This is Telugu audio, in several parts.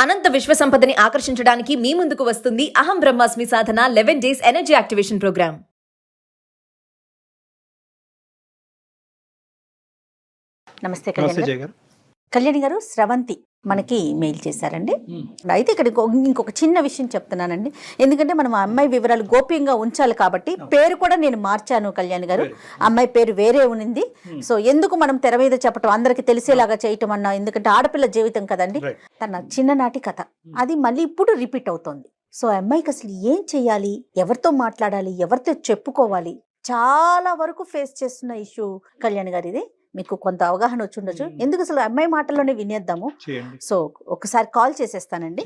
అనంత విశ్వ సంపదని ఆకర్షించడానికి మీ ముందుకు వస్తుంది అహం బ్రహ్మాస్మి సాధన 11 డేస్ ఎనర్జీ యాక్టివేషన్ ప్రోగ్రామ్. నమస్తే కళ్యాణి గారు. స్రవంతి మనకి మెయిల్ చేశారండి. అయితే ఇక్కడ ఇంకొక చిన్న విషయం చెప్తున్నానండి. ఎందుకంటే మనం ఆ అమ్మాయి వివరాలు గోప్యంగా ఉంచాలి కాబట్టి పేరు కూడా నేను మార్చాను కళ్యాణి గారు. అమ్మాయి పేరు వేరే ఉంది. సో ఎందుకు మనం తెర మీద చెప్పటం, అందరికి తెలిసేలాగా చేయటం అన్నా, ఎందుకంటే ఆడపిల్ల జీవితం కదండి. తన చిన్ననాటి కథ అది మళ్ళీ ఇప్పుడు రిపీట్ అవుతోంది. సో ఆ అమ్మాయికి అసలు ఏం చెయ్యాలి, ఎవరితో మాట్లాడాలి, ఎవరితో చెప్పుకోవాలి, చాలా వరకు ఫేస్ చేస్తున్న ఇష్యూ కళ్యాణి గారు. ఇది మీకు కొంత అవగాహన వచ్చి ఉండొచ్చు. ఎందుకు అసలు అమ్మాయి మాటల్లోనే వినేద్దాము. సో ఒకసారి కాల్ చేసేస్తానండి.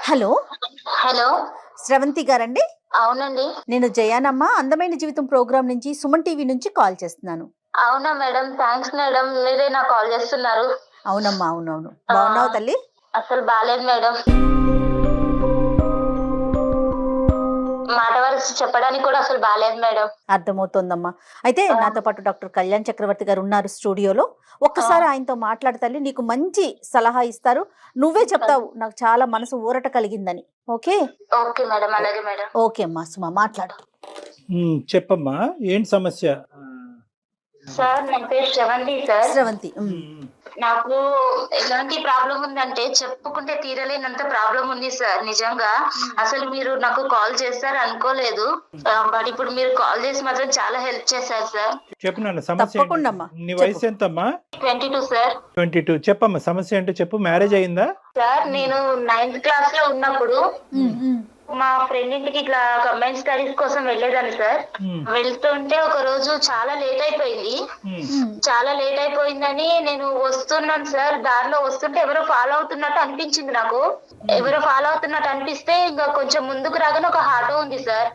హలో హలో, స్రవంతి గారండి? అవునండి. నేను జయానమ్మ, అందమైన జీవితం ప్రోగ్రామ్ నుంచి, సుమన్ టీవీ నుంచి కాల్ చేస్తున్నాను. అవునా మేడం, థ్యాంక్స్ మేడం, మీరే నాకు కాల్ చేస్తున్నారు. అవునమ్మా, అవునవును. బాగున్నావు తల్లి? అసలు బాలేదు మేడం, మాట వరుస చెప్పడానికి కూడా అసలు బాలేదు మేడం. అర్థమవుతోందమ్మా. అయితే నాతో పాటు డాక్టర్ కళ్యాణ్ చక్రవర్తి గారు ఉన్నారు స్టూడియోలో. ఒక్కసారి ఆయనతో మాట్లాడతాలి, నీకు మంచి సలహా ఇస్తారు. నువ్వే చెప్తావు నాకు చాలా మనసు ఊరట కలిగిందని. ఓకే? ఓకే మేడం, అలాగే మేడం. ఓకే అమ్మా, సుమా మాట్లాడు. చెప్పమ్మా, ఏంటి సమస్య? సార్ నా పేరు శ్రవంతి సార్. శ్రవంతి, నాకు ఎలాంటి ప్రాబ్లం ఉందంటే చెప్పుకుంటే తీరలేనంత ప్రాబ్లం ఉంది సార్. నిజంగా అసలు మీరు నాకు కాల్ చేస్తారు అనుకోలేదు, బట్ ఇప్పుడు మీరు కాల్ చేసి మాత్రం చాలా హెల్ప్ చేశారు సార్. చెప్పు నాన్న, సమస్య తప్పకుండా. నీ వయసు ఎంతమ్మా? 22 సార్. 22. చెప్పమ్మా, సమస్య ఏంటో చెప్పు. మ్యారేజ్ అయిందా? సార్ నేను 9th క్లాస్ లో ఉన్నప్పుడు మా ఫ్రెండ్ ఇంటికి ఇట్లా కంబైన్ స్టడీస్ కోసం వెళ్ళేదాన్ని సార్. వెళ్తుంటే ఒక రోజు చాలా లేట్ అయిపోయింది. చాలా లేట్ అయిపోయిందని నేను వస్తున్నాను సార్. దారిలో వస్తుంటే ఎవరో ఫాలో అవుతున్నట్టు అనిపించింది నాకు. ఎవరో ఫాలో అవుతున్నట్టు అనిపిస్తే ఇంకా కొంచెం ముందుకు రాగానే ఒక ఆటో ఉంది సార్.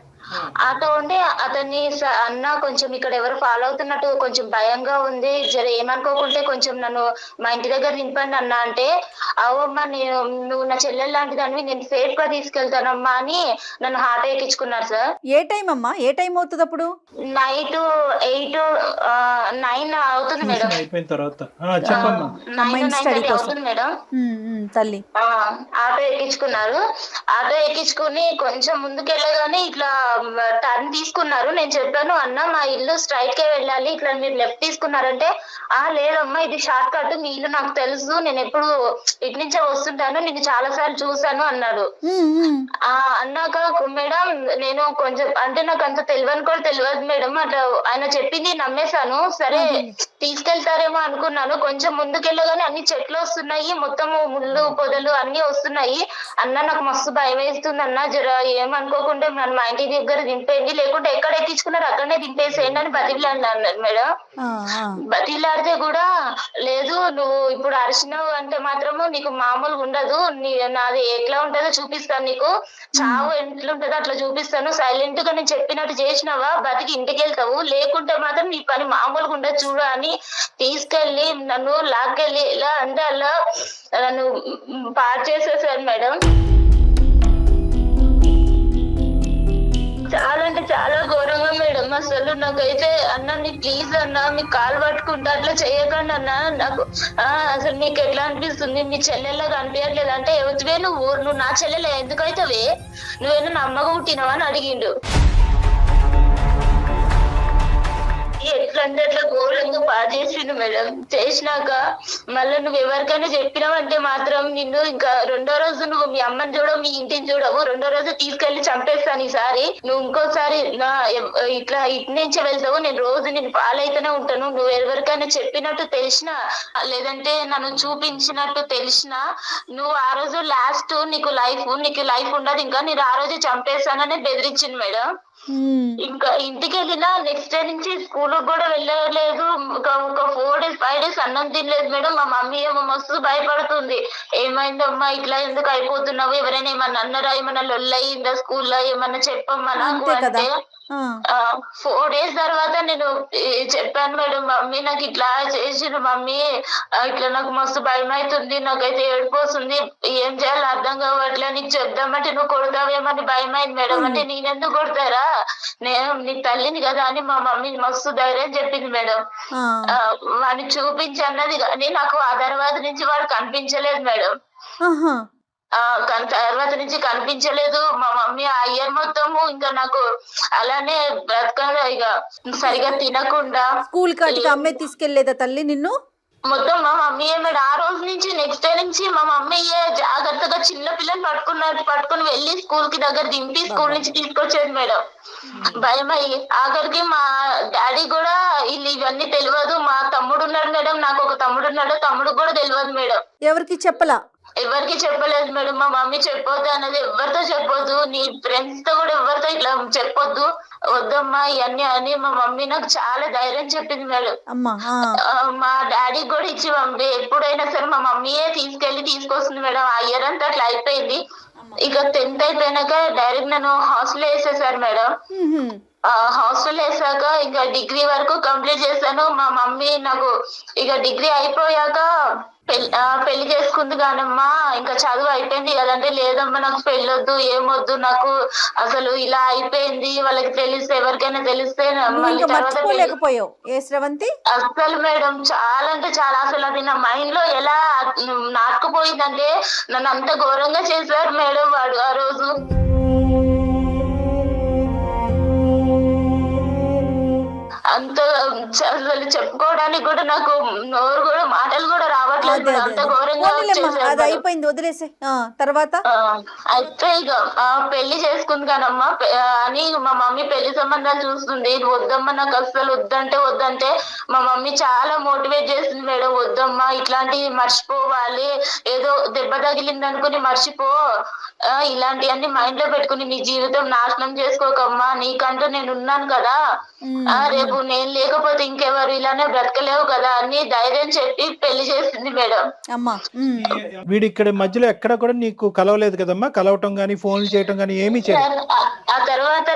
ఆటో ఉండి అతన్ని అన్న కొంచెం ఇక్కడ ఎవరు ఫాలో అవుతున్నట్టు కొంచెం భయంగా ఉంది, జర ఏమనుకోకుంటే కొంచెం నన్ను మా ఇంటి దగ్గర నింపండి అన్న అంటే, అవమ్మా నువ్వు నా చెల్లెలు లాంటి దాన్ని నేను సేఫ్ గా తీసుకెళ్తానమ్మా అని నన్ను ఆటో ఎక్కించుకున్నారు సార్. ఏ టైం అమ్మా? ఏ టైం అవుతుంది అప్పుడు? నైట్ 9 అవుతుంది మేడం. అయిపోయిన తర్వాత 9:30 అవుతుంది మేడం. తల్లి ఆటో ఎక్కించుకున్నారు. ఆటో ఎక్కించుకుని కొంచెం ముందుకెళ్ళగానే ఇట్లా టర్న్ తీసుకున్నారు. నేను చెప్పాను, అన్న మా ఇల్లు స్ట్రైట్ కే వెళ్ళాలి, ఇట్లా మీరు లెఫ్ట్ తీసుకున్నారంటే, లేదమ్మా ఇది షార్ట్ కట్, మీ ఇల్లు నాకు తెలుసు, నేను ఎప్పుడు ఇటు నుంచే వస్తుంటాను, నేను చాలా సార్లు చూసాను అన్నాడు. అన్నాక మేడం నేను కొంచెం అంటే నాకు అంత తెలియని కూడా తెలియదు మేడం, అట్లా ఆయన చెప్పింది నమ్మేశాను. సరే తీసుకెళ్తారేమో అనుకున్నాను. కొంచెం ముందుకెళ్ళగానే అన్ని చెట్లు వస్తున్నాయి, మొత్తము ముళ్ళు పొదలు అన్ని వస్తున్నాయి. అన్న నాకు మస్తు భయం వేస్తుంది అన్న, జర ఏమనుకోకుండా నన్ను మా ఇంటి దగ్గర దింపేయండి, లేకుంటే ఎక్కడ ఎక్కించుకున్నారు అక్కడనే దింపేసేయండి అని బతిలాడినారు మేడం. బతిలాడితే కూడా లేదు, నువ్వు ఇప్పుడు అరిచినావు అంటే మాత్రము నీకు మామూలుగా ఉండదు, నాది ఎట్లా ఉంటుందో చూపిస్తాను, నీకు చావు ఎట్లుంటుందో అట్లా చూపిస్తాను, సైలెంట్ గా నేను చెప్పినట్టు చేసినావా బతికి ఇంటికి వెళ్తావు, లేకుంటే మాత్రం నీ పని మామూలుగా ఉండదు చూడు అని తీసుకెళ్లి నన్ను లాక్కెళ్ళి ఎలా అంటే అలా నన్ను పాడు చేసేసారు మేడం. చాలా అంటే చాలా ఘోరంగా మేడం. అసలు నాకైతే అన్న నీ ప్లీజ్ అన్న మీ కాలు పట్టుకుంటా అట్లా చేయకండి అన్న, నాకు అసలు నీకు ఎట్లా అనిపిస్తుంది, మీ చెల్లెల్లాగా అనిపించట్లేదు అంటే, ఎవరివే నువ్వు నా చెల్లెలే ఎందుకైతేవే, నువ్వేనా నా అమ్మగా పుట్టినవా అని అడిగిండు. ఎట్లా అంటే అట్లా ఘోరంగా పాడు చేసిండు మేడం. చేసినాక మళ్ళీ నువ్వు ఎవరికైనా చెప్పినావంటే మాత్రం నిన్ను ఇంకా రెండో రోజు నువ్వు మీ అమ్మని చూడవు, మీ ఇంటిని చూడవు, రెండో రోజు తీసుకెళ్లి చంపేస్తాను. ఈసారి నువ్వు ఇంకోసారి ఇట్లా ఇటు నుంచి వెళ్తావు, నేను రోజు నేను పాలైతేనే ఉంటాను, నువ్వు ఎవరికైనా చెప్పినట్టు తెలిసినా లేదంటే నన్ను చూపించినట్టు తెలిసినా నువ్వు ఆ రోజు లాస్ట్ నీకు లైఫ్ ఉండదు, ఇంకా నేను ఆ రోజు చంపేస్తానని బెదిరించింది మేడం. ఇంకా ఇంటికి వెళ్ళినా నెక్స్ట్ డే నుంచి స్కూల్ కూడా వెళ్ళలేదు. ఒక 4 days 5 days అన్నం తినలేదు మేడం. మా మమ్మీ ఏమో మస్తు భయపడుతుంది, ఏమైందమ్మా ఇట్లా ఎందుకు అయిపోతున్నావు, ఎవరైనా ఏమన్నా అన్నారా, ఏమన్నా లొల్లయిందా స్కూల్లో, ఏమన్నా చెప్పమ్మా నాకు అంటే ఆ, 4 days తర్వాత నేను చెప్పాను మేడం, మమ్మీ నాకు ఇట్లా చేసిన మమ్మీ, ఇట్లా నాకు మస్తు భయం అవుతుంది, నాకైతే ఏడుపు వస్తుంది, ఏం చేయాలో అర్థం కావట్లే, నీకు చెప్దామంటే నువ్వు కొడతావేమని భయం అయింది మేడం. అంటే నేనెందుకు కొడతారా, నేను నీ తల్లిని కదా అని మా మమ్మీ మస్తు ధైర్యం చెప్పింది మేడం. వాడిని చూపించి అన్నది కానీ నాకు ఆ తర్వాత నుంచి వాడు కనిపించలేదు మేడం. తర్వాత నుంచి కనిపించలేదు. మా మమ్మీ ఆ ఇయర్ మొత్తము ఇంకా నాకు అలానే బ్రతకగా, ఇక సరిగా తినకుండా. స్కూల్ కాటికి అమ్మాయి తీసుకెళ్లేదా తల్లి నిన్ను? మొత్తం మా మమ్మీ మేడం ఆ రోజు నుంచి నెక్స్ట్ డే నుంచి మా మమ్మీ జాగ్రత్తగా చిన్న పిల్లని పట్టుకుని వెళ్ళి స్కూల్ కి దగ్గర దింపి స్కూల్ నుంచి తీసుకొచ్చేది మేడం. భయం అయ్యి ఆఖరికి మా డాడీ కూడా ఇవన్నీ తెలియదు. మా తమ్ముడు ఉన్నాడు మేడం, నాకు ఒక తమ్ముడు ఉన్నాడు, తమ్ముడు కూడా తెలియదు మేడం. ఎవరికి చెప్పలా? ఎవరికి చెప్పలేదు మేడం. మా మమ్మీ చెప్పొద్దు అన్నది, ఎవరితో చెప్పొద్దు, నీ ఫ్రెండ్స్ తో కూడా ఎవరితో ఇట్లా చెప్పొద్దు, వద్దమ్మా ఇవన్నీ అని మా మమ్మీ నాకు చాలా ధైర్యం చెప్పింది మేడం. మా డాడీ కూడా ఇచ్చి పంపి ఎప్పుడైనా సరే మా మమ్మీయే తీసుకొస్తుంది మేడం. ఆ ఇయర్ అంతా అట్లా అయిపోయింది. ఇక 10th అయిపోయినాక డైరెక్ట్ నన్ను హాస్టల్ వేసేసారు మేడం. హాస్టల్ వేసాక ఇంకా డిగ్రీ వరకు కంప్లీట్ చేశాను. మా మమ్మీ నాకు ఇక డిగ్రీ అయిపోయాక పెళ్లి చేసుకుంది కానమ్మా, ఇంకా చదువు అయిపోయింది కదంటే, లేదమ్మా నాకు పెళ్ళొద్దు, ఏమొద్దు, నాకు అసలు ఇలా అయిపోయింది, వాళ్ళకి తెలిస్తే ఎవరికైనా తెలిస్తే మళ్ళీ తర్వాత అసలు మేడం చాలా అంటే చాలా, అసలు అది నా మైండ్ లో ఎలా నాటుకుపోయిందంటే నన్ను అంత ఘోరంగా చేశారు మేడం వాడు ఆ రోజు. అంత అసలు చెప్పుకోవడానికి కూడా నాకు నోరు కూడా మాటలు కూడా రావట్లేదు, అంత ఘోరంగా అయిపోయింది, వదిలేసే. తర్వాత అయితే ఇక పెళ్లి చేసుకుంది కానమ్మా అని మా మమ్మీ పెళ్లి సంబంధాలు చూస్తుంది. వద్దమ్మా నాకు అసలు వద్దంటే మా మమ్మీ చాలా మోటివేట్ చేసింది మేడం. వద్దమ్మా ఇట్లాంటివి మర్చిపోవాలి, ఏదో దెబ్బ తగిలింది అనుకుని మర్చిపో, ఇలాంటివన్నీ మైండ్ లో పెట్టుకుని నీ జీవితం నాశనం చేసుకోకమ్మా, నీకంటూ నేను ఉన్నాను కదా, రేపు నేను లేకపోతే ఇంకెవరు ఇలానే బ్రతకలేవు కదా అని ధైర్యం చెప్పి పెళ్లి చేసింది మేడం. వీడి ఇక్కడ మధ్యలో ఎక్కడ కూడా నీకు కలవలేదు కదమ్మా? కలవటం గానీ ఫోన్లు చేయటం గానీ ఏమీ చేయలేదు? ఆ తర్వాత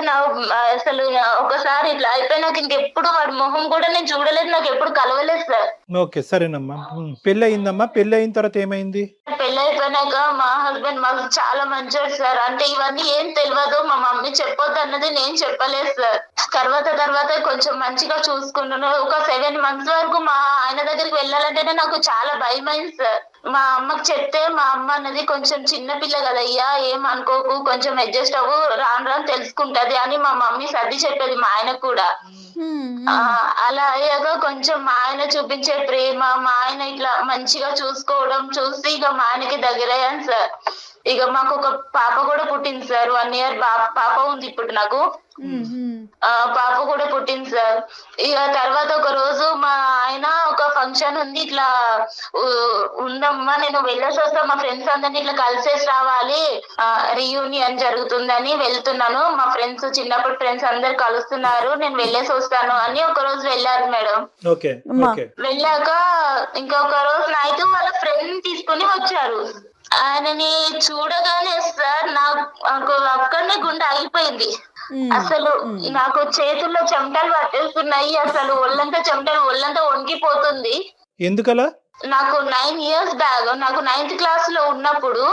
అసలు ఒకసారి ఇట్లా అయిపోయినాక ఇంకెప్పుడు వాడి మొహం కూడా నేను చూడలేదు, నాకు ఎప్పుడు కలవలేదు సార్. ఓకే సరేనమ్మా. పెళ్లి అయిందమ్మా, పెళ్లి అయిన తర్వాత ఏమైంది? పెళ్లి అయిపోయినాక మా హస్బెండ్ మాకు చాలా మంచోడు సార్. అంటే ఇవన్నీ ఏం తెలియదు, మా మమ్మీ చెప్పొద్దు అన్నది నేను చెప్పలేదు సార్. తర్వాత కొంచెం మంచిగా చూసుకున్నాను. ఒక 7 months వరకు మా ఆయన దగ్గరికి వెళ్ళాలంటేనే నాకు చాలా భయం అయింది సార్. మా అమ్మకి చెప్తే మా అమ్మ అన్నది కొంచెం చిన్న పిల్ల కదయ్యా, ఏం అనుకోకు, కొంచెం అడ్జస్ట్ అవ్వు, రాను తెలుసుకుంటది అని మా మమ్మీ సర్ది చెప్పేది మా ఆయనకు కూడా. అలా అయ్యాక కొంచెం మా ఆయన చూపించే ప్రేమ, మా ఆయన ఇట్లా మంచిగా చూసుకోవడం చూసి ఇక మా ఆయనకి దగ్గరయ్యాను సార్. ఇక మాకు ఒక పాప కూడా పుట్టింది సార్. 1 year పాప ఉంది ఇప్పుడు నాకు. పాప కూడా పుట్టింది సార్. ఇక తర్వాత ఒక రోజు మా ఆయన ఒక ఫంక్షన్ ఉంది, ఇట్లా ఉందమ్మా నేను వెళ్ళేసి వస్తా, మా ఫ్రెండ్స్ అందరినీ ఇట్లా కలిసేసి రావాలి, రీయూనియన్ జరుగుతుందని వెళ్తున్నాను, మా ఫ్రెండ్స్ చిన్నప్పటి ఫ్రెండ్స్ అందరు కలుస్తున్నారు, నేను వెళ్ళేసి వస్తాను అని ఒక రోజు వెళ్ళారు మేడం. వెళ్ళాక ఇంకొక రోజు నైట్ వాళ్ళ ఫ్రెండ్ తీసుకుని వచ్చారు. ఆయనని చూడగానే సార్ నాకు అక్కడనే గుండె ఆగిపోయింది. అసలు నాకు చేతుల్లో చెమటలు పట్టేస్తున్నాయి, అసలు ఒళ్ళంతా వణికిపోతుంది. ఎందుకలా? నాకు 9 years బ్యాక్, నాకు 9th class లో ఉన్నప్పుడు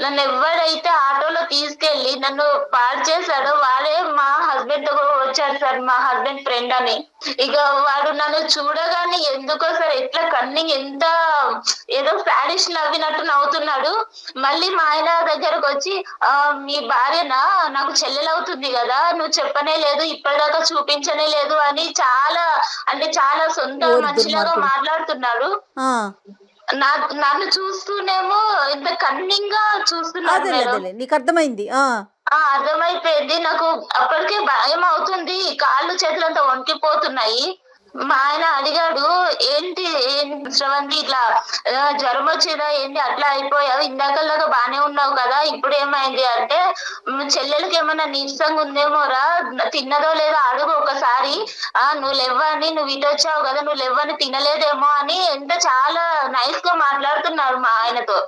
నన్ను ఎవరైతే ఆటోలో తీసుకెళ్లి నన్ను పాడు చేశాడో వాడే మా హస్బెండ్ తో వచ్చాడు సార్, మా హస్బెండ్ ఫ్రెండ్ అని. ఇక వాడు నన్ను చూడగానే ఎందుకో సార్ ఎట్లా కన్నింగ్, ఎంత ఏదో సాడిష్ నవ్వినట్టు నవ్వుతున్నాడు. మళ్ళీ మా ఆయన దగ్గరకు వచ్చి, మీ భార్యనా, నాకు చెల్లెలవుతుంది కదా, నువ్వు చెప్పనే లేదు, ఇప్పటిదాకా చూపించనే లేదు అని చాలా సొంత మనిషిలాగా మాట్లాడుతున్నాడు. నన్ను చూస్తూనేమో ఇంత కన్నింగ్ గా చూస్తున్నాడు. నీకు అర్థమైంది? అర్థమైపోయింది. నాకు అప్పటికే భయం అవుతుంది, కాళ్ళు చేతులు అంతా వణికిపోతున్నాయి. మా ఆయన అడిగాడు, ఏంటి శ్రవంతి ఇట్లా జ్వరం వచ్చిందా ఏంటి, అట్లా అయిపోయావు, ఇందాకల్లాగా బానే ఉన్నావు కదా, ఇప్పుడు ఏమైంది అంటే, చెల్లెలకి ఏమన్నా నీరసంగా ఉందేమోరా, తిన్నదో లేదో అడుగు ఒకసారి, నువ్వు లేవని, నువ్వు ఇటు వచ్చావు కదా, నువ్వు లేవని తినలేదేమో అని ఎంత చాలా నైస్ గా మాట్లాడుతున్నారు మా ఆయనతో.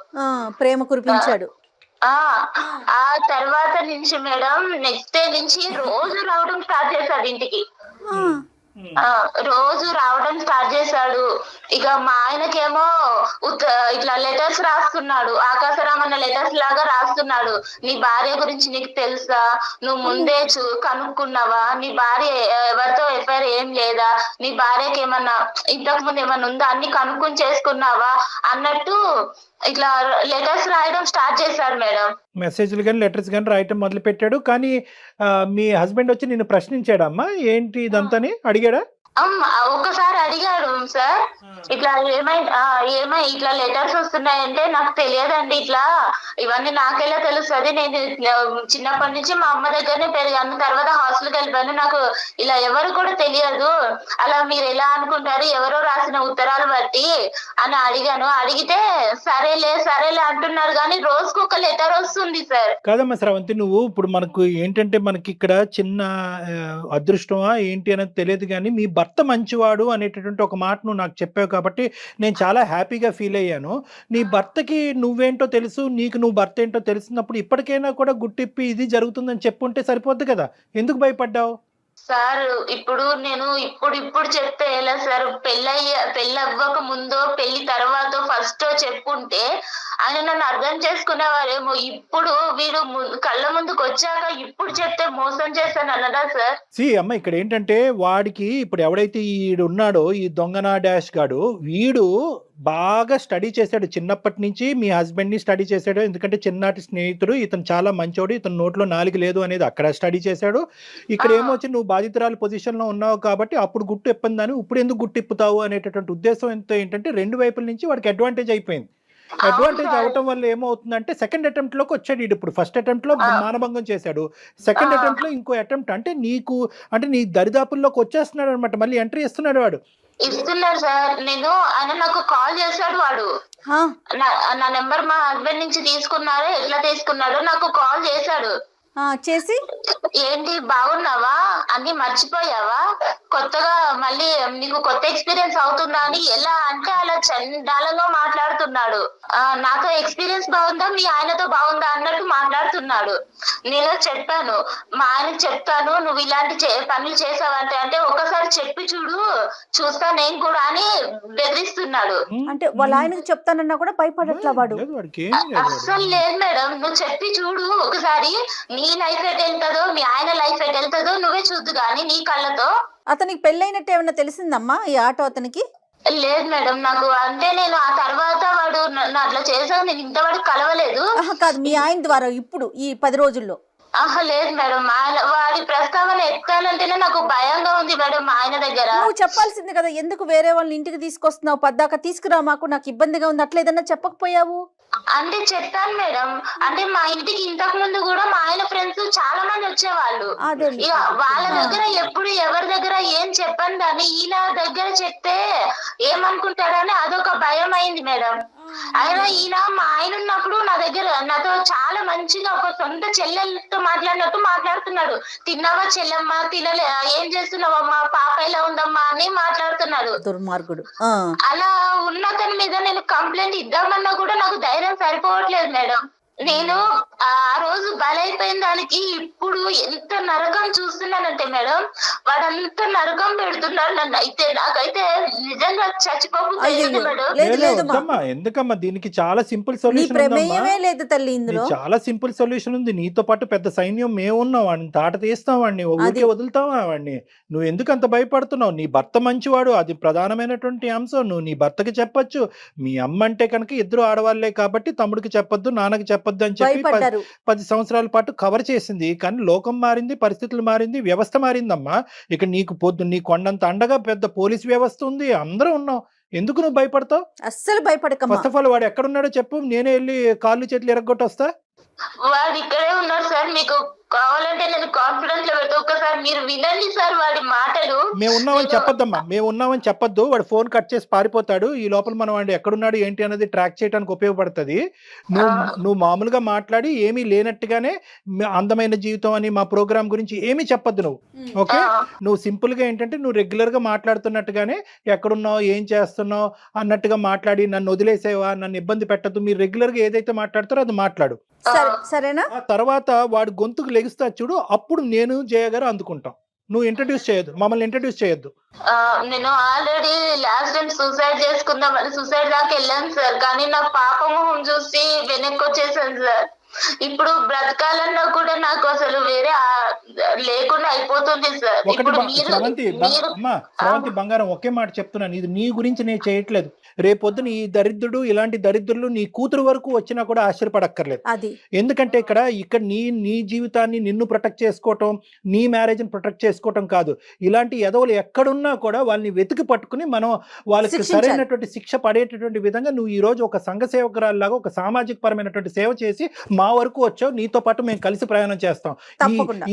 ప్రేమ కురిపించాడు. ఆ ఆ తర్వాత నుంచి మేడం నెక్స్ట్ డే నుంచి రోజు రావడం స్టార్ట్ చేశాడు ఇంటికి. రోజు రావడం స్టార్ట్ చేశాడు. ఇక మా ఆయనకేమో ఇట్లా లెటర్స్ రాస్తున్నాడు, ఆకాశరామన్న లెటర్స్ లాగా రాస్తున్నాడు. నీ భార్య గురించి నీకు తెలుసా, నువ్వు ముందే కనుక్కున్నావా, నీ భార్య ఎవరితో ఎఫ్ఐఆర్ ఏం లేదా, నీ భార్యకి ఏమన్నా ఇంతకు ముందు ఏమన్నా ఉందా అన్ని కనుక్కుని చేసుకున్నావా అన్నట్టు ఇట్లా లెటర్స్ రాయడం స్టార్ట్ చేశాడు మేడం. మెసేజ్లు కానీ లెటర్స్ కానీ రాయటం మొదలు పెట్టాడు. కానీ మీ హస్బెండ్ వచ్చి నిన్ను ప్రశ్నించాడమ్మా ఏంటి ఇదంతాని అడిగాడా? ఒక్కసారి అడిగాడు సార్, ఇట్లా ఏమై ఇట్లా లెటర్స్ వస్తున్నాయంటే నాకు తెలియదండి, ఇట్లా ఇవన్నీ నాకెలా తెలుస్తుంది, నేను చిన్నప్పటి నుంచి మా అమ్మ దగ్గరనే పెరిగాను, తర్వాత హాస్టల్కి వెళ్ళిపోయాను, నాకు ఇలా ఎవరు కూడా తెలియదు, అలా మీరు ఎలా అనుకుంటారు ఎవరో రాసిన ఉత్తరాలు బట్టి అని అడిగాను. అడిగితే సరేలే అంటున్నారు కానీ రోజుకు ఒక లెటర్ వస్తుంది సార్. కాదమ్మా శ్రవంతి, నువ్వు ఇప్పుడు మనకు ఏంటంటే మనకి ఇక్కడ చిన్న అదృష్టమా ఏంటి అనేది తెలియదు, కానీ మీ భర్త మంచివాడు అనేటటువంటి ఒక మాట నువ్వు నాకు చెప్పావు కాబట్టి నేను చాలా హ్యాపీగా ఫీల్ అయ్యాను. నీ భర్తకి నువ్వేంటో తెలుసు, నీకు నువ్వు భర్త ఏంటో తెలిసినప్పుడు ఇప్పటికైనా కూడా గుట్టిప్పి ఇది జరుగుతుందని చెప్పుంటే సరిపోద్ది కదా, ఎందుకు భయపడ్డావు? సార్ ఇప్పుడు నేను ఇప్పుడు చెప్తే ఎలా సార్, పెళ్ళి అవ్వక ముందో పెళ్లి తర్వాత ఫస్ట్ చెప్పుంటే ఆయన నన్ను అర్థం చేసుకునేవారేమో. ఇప్పుడు వీడు కళ్ళ ముందుకు వచ్చాక ఇప్పుడు చెప్తే మోసం చేస్తాను అన్నదా సార్? అమ్మ ఇక్కడ ఏంటంటే వాడికి ఇప్పుడు ఎవడైతే ఈడు ఉన్నాడో ఈ దొంగనా డాష్ గాడు, వీడు బాగా స్టడీ చేశాడు చిన్నప్పటి నుంచి, మీ హస్బెండ్ని స్టడీ చేశాడు. ఎందుకంటే చిన్ననాటి స్నేహితుడు, ఇతను చాలా మంచోడు, ఇతను నోట్లో నాలుగు లేదు అనేది అక్కడ స్టడీ చేశాడు. ఇక్కడ ఏమొచ్చి నువ్వు బాధితురాలు పొజిషన్లో ఉన్నావు కాబట్టి అప్పుడు గుట్టు ఇప్పందని ఇప్పుడు ఎందుకు గుట్టు ఇప్పుతావు అనేటటువంటి ఉద్దేశం ఏంటంటే రెండు వైపుల నుంచి వాడికి అడ్వాంటేజ్ అయిపోయింది. అడ్వాంటేజ్ అవటం వల్ల ఏమవుతుందంటే సెకండ్ అటెంప్ట్ లోకి వచ్చాడు. ఇప్పుడు ఫస్ట్ అటెంప్ట్ లో మానభంగం చేశాడు, సెకండ్ అటెంప్ట్ లో ఇంకో అటెంప్ట్ అంటే నీ దరిదాపుల్లోకి వచ్చేస్తున్నాడు అనమాట, మళ్ళీ ఎంట్రీ ఇస్తున్నాడు వాడు. ఇస్తున్నారు సార్. ఆయన నాకు కాల్ చేశాడు, వాడు నా నెంబర్ మా హస్బెండ్ నుంచి తీసుకున్నారో ఎట్లా తీసుకున్నాడో నాకు కాల్ చేశాడు. చేసి ఏంటి బాగున్నావా, అన్ని మర్చిపోయావా, కొత్తగా మళ్ళీ నీకు కొత్త ఎక్స్పీరియన్స్ అవుతుందా అని ఎలా అంటే అలా చండాలంగా మాట్లాడుతున్నాడు. నాతో ఎక్స్పీరియన్స్ బాగుందా మీ ఆయనతో బాగుందా అన్నట్టు మాట్లాడుతున్నాడు. నేను చెప్పాను, మా ఆయనకు చెప్తాను నువ్వు ఇలాంటి పనులు చేసావంటే అంటే ఒకసారి చెప్పి చూస్తా నేను కూడా అని బెదిరిస్తున్నాడు. అంటే వాళ్ళ ఆయనకు చెప్తానన్నా కూడా భయపడట్లా వాడు? అస్సలు లేదు మేడం, నువ్వు చెప్పి చూడు ఒకసారి, నీ లైఫ్ ఎట్ వెళ్తుందో మీ ఆయన లైఫ్ ఎట్ వెళ్తుందో నువ్వే చూద్దు గానీ నీ కళ్ళతో. అతనికి పెళ్ళైనట్టు ఏమైనా తెలిసిందమ్మా ఈ ఆటో అతనికి? లేదు మేడం, నాకు అంటే నేను ఆ తర్వాత వాడు అట్లా చేసావు, నేను ఇంతవరకు కలవలేదు. కాదు, మీ ఆయన ద్వారా ఇప్పుడు ఈ 10 రోజుల్లో? లేదు మేడం, వాడి ప్రస్తావన ఎత్తాలంటేనే నాకు భయంగా ఉంది మేడం. మా ఆయన దగ్గర నువ్వు చెప్పాల్సింది కదా, ఎందుకు వేరే వాళ్ళని ఇంటికి తీసుకొస్తున్నావు, పద్దాక తీసుకురా మాకు నాకు ఇబ్బందిగా ఉంది అట్లా ఏదన్నా చెప్పకపోయావు? అంటే చెప్పాను మేడం, అంటే మా ఇంటికి ఇంతకు ముందు కూడా మా ఆయన ఫ్రెండ్స్ చాలా మంది వచ్చేవాళ్ళు. వాళ్ళ దగ్గర ఎప్పుడు ఎవరి దగ్గర ఏం చెప్పండి కానీ ఈయన దగ్గర చెప్తే ఏమనుకుంటారని అదొక భయం అయింది మేడం. అయినా ఈయన మా ఆయన ఉన్నప్పుడు నా దగ్గర నాతో చాలా మంచిగా ఒక సొంత చెల్లెలతో మాట్లాడినట్టు మాట్లాడుతున్నాడు. తిన్నావా చెల్లెమ్మా, తినలే, ఏం చేస్తున్నావమ్మా, పాప ఎలా ఉందమ్మా అని మాట్లాడుతున్నాడు. దుర్మార్గుడు. అలా ఉన్న అతని మీద నేను కంప్లైంట్ ఇద్దామన్నా కూడా నాకు ధైర్యం సరిపోవట్లేదు మేడం. నేను ఆ రోజు బలైపోయిన దానికి ఇప్పుడు ఎంత నరకం చూస్తున్నానంటే మేడం, వాడంత నరకం పెడుతున్నాడు నన్ను. అయితే నాకైతే నిజంగా చచ్చిపోతుంది మేడం. ఎందుకమ్మా దీనికి చాలా సింపుల్ సొల్యూషన్ లేదు తల్లి, ఇందులో చాలా సింపుల్ సొల్యూషన్ ఉంది. నీతో పాటు పెద్ద సైన్యం మేము ఉన్నాం, వాడిని తాట తీస్తాం, వాడిని ఊరికే వదులుతావా వాడిని? నువ్వు ఎందుకు అంత భయపడుతున్నావు? నీ భర్త మంచివాడు, అది ప్రధానమైనటువంటి అంశం. నువ్వు నీ భర్తకి చెప్పొచ్చు. మీ అమ్మ అంటే కనుక ఇద్దరు ఆడవాళ్లే కాబట్టి తమ్ముడికి చెప్పొద్దు, నాన్నకి చెప్పొద్దు అని చెప్పి 10 సంవత్సరాల పాటు కవర్ చేసింది. కానీ లోకం మారింది, పరిస్థితులు మారింది, వ్యవస్థ మారిందమ్మా. ఇక నీకు నీ కొండంత అండగా పెద్ద పోలీస్ వ్యవస్థ ఉంది, అందరూ ఉన్నాం. ఎందుకు నువ్వు భయపడతావు? అస్సలు భయపడక. ఫస్ట్ ఆఫ్ ఆల్ వాడు ఎక్కడున్నాడో చెప్పు, నేనే వెళ్ళి కాళ్ళు చేతులు ఎరగొట్టి వస్తా. వాడు ఇక్కడే ఉన్నాడు సార్, మీకు కావాలంటే నేను కాన్ఫిడెన్స్ లో పెడతా, ఒకసారి మీరు వినండి సార్ వాడి మాటలు. మేము ఉన్నామని చెప్పొద్దమ్మా, మేము ఉన్నామని చెప్పొద్దు. వాడు ఫోన్ కట్ చేసి పారిపోతాడు. ఈ లోపల మనం వాడు ఎక్కడున్నాడు ఏంటి అనేది ట్రాక్ చేయడానికి ఉపయోగపడుతుంది. నువ్వు మామూలుగా మాట్లాడి ఏమీ లేనట్టుగానే అందమైన జీవితం అని మా ప్రోగ్రామ్ గురించి ఏమీ చెప్పొద్దు నువ్వు. ఓకే, నువ్వు సింపుల్ గా ఏంటంటే నువ్వు రెగ్యులర్ గా మాట్లాడుతున్నట్టుగానే ఎక్కడున్నావు ఏం చేస్తున్నావు అన్నట్టుగా మాట్లాడి నన్ను వదిలేసేవా, నన్ను ఇబ్బంది పెట్టద్దు, మీరు రెగ్యులర్ గా ఏదైతే మాట్లాడతారో అది మాట్లాడు. సరేనా? ఆ తర్వాత వాడు గొంతుకు లెగిస్తా చూడు, అప్పుడు నేను జయ గారు అందుకుంటాం. నువ్వు ఇంట్రడ్యూస్ చేయొద్దు, మమ్మల్ని ఇంట్రడ్యూస్ చేయొద్దు. నేను ఆల్రెడీ లాస్ట్ టైం సూసైడ్ చేసుకుందామని సూసైడ్ దాకా వెళ్ళాను సార్, కానీ నా పాప మొహం చూసి వెనక్కి వచ్చేసాను సార్. ఇప్పుడు బ్రతకాలన్నా కూడా నాకు అసలు వేరే లేకుండా అయిపోతుంది సార్. ఒకటి శ్రవంతి బంగారం, ఒకే మాట చెప్తున్నాను, ఇది నీ గురించి నేను చేయట్లేదు. రేపొద్దున ఈ దరిద్రుడు, ఇలాంటి దరిద్రులు నీ కూతురు వరకు వచ్చినా కూడా ఆశ్చర్యపడక్కర్లేదు. ఎందుకంటే ఇక్కడ నీ జీవితాన్ని నిన్ను ప్రొటెక్ట్ చేసుకోవటం, నీ మ్యారేజ్ ని ప్రొటెక్ట్ చేసుకోవటం కాదు. ఇలాంటి ఎదవలు ఎక్కడున్నా కూడా వాళ్ళని వెతికి పట్టుకుని మనం వాళ్ళకి సరైనటువంటి శిక్ష పడేటటువంటి విధంగా నువ్వు ఈ రోజు ఒక సంఘ సేవకురాల్లాగా ఒక సామాజిక పరమైనటువంటి సేవ చేసి మా వరకు వచ్చావు. నీతో పాటు మేము కలిసి ప్రయాణం చేస్తాం.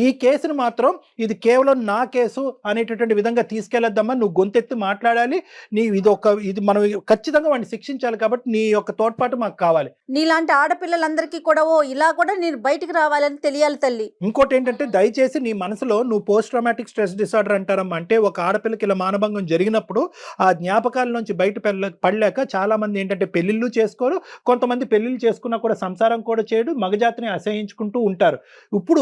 ఈ కేసును మాత్రం ఇది కేవలం నా కేసు అనేటటువంటి విధంగా తీసుకెళ్లొద్దమ్మా. నువ్వు గొంతెత్తి మాట్లాడాలి. ఇది మనం ఖచ్చితంగా వాడిని శిక్షించాలి. కాబట్టి నీ యొక్క తోడ్పాటు మాకు కావాలి. నీలాంటి ఆడపిల్లలందరికీ కూడా ఇలా కూడా నేను బయటికి రావాలని తెలియాలి తల్లి. ఇంకోటి ఏంటంటే, దయచేసి నీ మనసులో నువ్వు పోస్ట్ ట్రామాటిక్ స్ట్రెస్ డిసార్డర్ అంటారమ్మా. అంటే ఒక ఆడపిల్లకి ఇలా మానభంగం జరిగినప్పుడు ఆ జ్ఞాపకాల నుంచి బయట పడలేక చాలా మంది ఏంటంటే పెళ్లిళ్ళు చేసుకోరు, కొంతమంది పెళ్లిళ్ళు చేసుకున్నా కూడా సంసారం కూడా చేయడు, మగజాతిని అసహించుకుంటూ ఉంటారు. ఇప్పుడు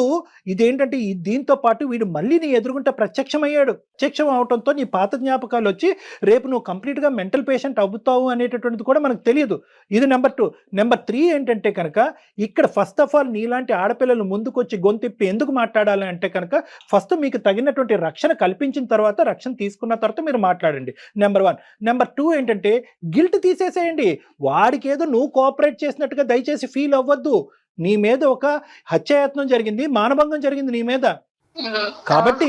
ఇదేంటంటే దీంతో పాటు వీడు మళ్ళీ నీ ఎదురుగుంటే ప్రత్యక్షమయ్యాడు. ప్రత్యక్షం అవడంతో నీ పాత జ్ఞాపకాలు వచ్చి రేపు నువ్వు కంప్లీట్ గా మెంటల్ పేషెంట్ అవుతావు అనేటటువంటిది కూడా మనకు తెలియదు. ఇది నెంబర్ 2. నెంబర్ 3 ఏంటంటే కనుక, ఇక్కడ ఫస్ట్ ఆఫ్ ఆల్ నీలాంటి ఆడపిల్లలు ముందుకొచ్చి గొంతిప్పి ఎందుకు మాట్లాడాలి అంటే కనుక, ఫస్ట్ మీకు తగినటువంటి రక్షణ కల్పించిన తర్వాత, రక్షణ తీసుకున్న తర్వాత మీరు మాట్లాడండి. నెంబర్ 1. నెంబర్ 2 ఏంటంటే, గిల్ట్ తీసేసేయండి. వాడికి ఏదో నువ్వు కోఆపరేట్ చేసినట్టుగా దయచేసి ఫీల్ అవ్వద్దు. నీ మీద ఒక హత్యాయత్నం జరిగింది, మానభంగం జరిగింది నీ మీద. కాబట్టి